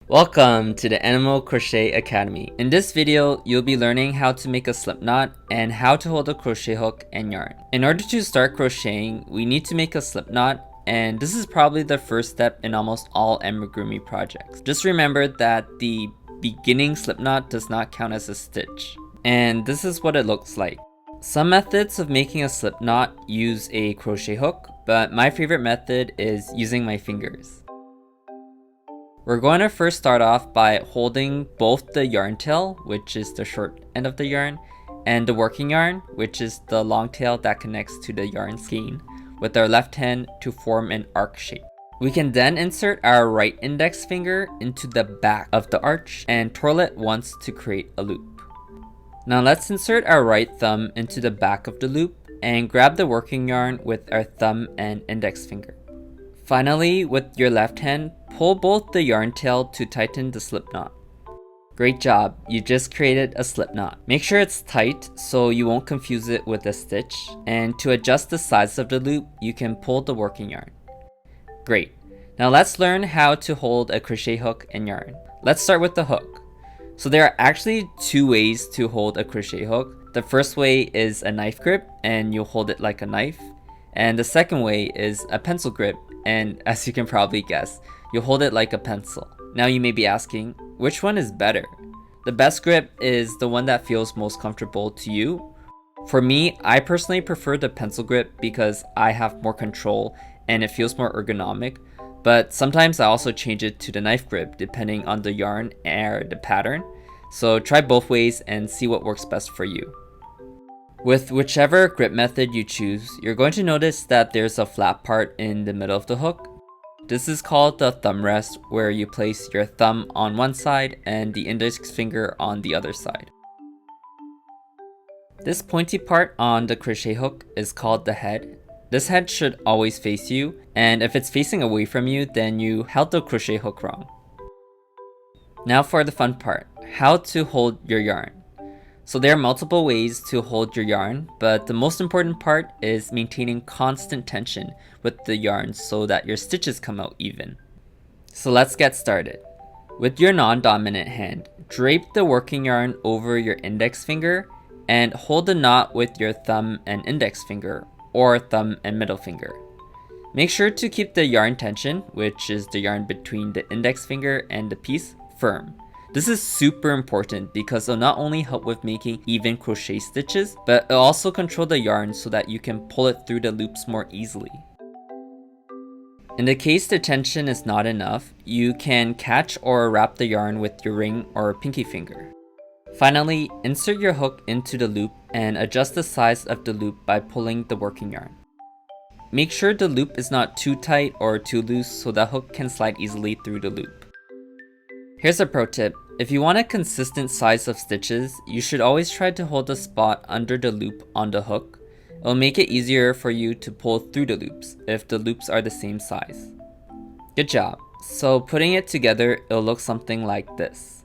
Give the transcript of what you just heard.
Welcome to the Animal Crochet Academy. In this video, you'll be learning how to make a slip knot and how to hold a crochet hook and yarn. In order to start crocheting, we need to make a slip knot, and this is probably the first step in almost all amigurumi projects. Just remember that the beginning slip knot does not count as a stitch. And this is what it looks like. Some methods of making a slip knot use a crochet hook, but my favorite method is using my fingers. We're going to first start off by holding both the yarn tail, which is the short end of the yarn, and the working yarn, which is the long tail that connects to the yarn skein, with our left hand to form an arc shape. We can then insert our right index finger into the back of the arch and twirl it once to create a loop. Now let's insert our right thumb into the back of the loop and grab the working yarn with our thumb and index finger. Finally, with your left hand, pull both the yarn tail to tighten the slip knot. Great job, you just created a slip knot. Make sure it's tight so you won't confuse it with a stitch, and to adjust the size of the loop, you can pull the working yarn. Great, now let's learn how to hold a crochet hook and yarn. Let's start with the hook. So there are actually two ways to hold a crochet hook. The first way is a knife grip, and you'll hold it like a knife. And the second way is a pencil grip, and as you can probably guess, you'll hold it like a pencil. Now you may be asking, which one is better? The best grip is the one that feels most comfortable to you. For me, I personally prefer the pencil grip because I have more control and it feels more ergonomic, but sometimes I also change it to the knife grip depending on the yarn or the pattern. So try both ways and see what works best for you. With whichever grip method you choose, you're going to notice that there's a flat part in the middle of the hook. This is called the thumb rest, where you place your thumb on one side and the index finger on the other side. This pointy part on the crochet hook is called the head. This head should always face you, and if it's facing away from you, then you held the crochet hook wrong. Now for the fun part, how to hold your yarn. So there are multiple ways to hold your yarn, but the most important part is maintaining constant tension with the yarn so that your stitches come out even. So let's get started. With your non-dominant hand, drape the working yarn over your index finger and hold the knot with your thumb and index finger, or thumb and middle finger. Make sure to keep the yarn tension, which is the yarn between the index finger and the piece, firm. This is super important because it'll not only help with making even crochet stitches, but it'll also control the yarn so that you can pull it through the loops more easily. In the case the tension is not enough, you can catch or wrap the yarn with your ring or pinky finger. Finally, insert your hook into the loop and adjust the size of the loop by pulling the working yarn. Make sure the loop is not too tight or too loose so the hook can slide easily through the loop. Here's a pro tip. If you want a consistent size of stitches, you should always try to hold a spot under the loop on the hook. It'll make it easier for you to pull through the loops if the loops are the same size. Good job. So putting it together, it'll look something like this.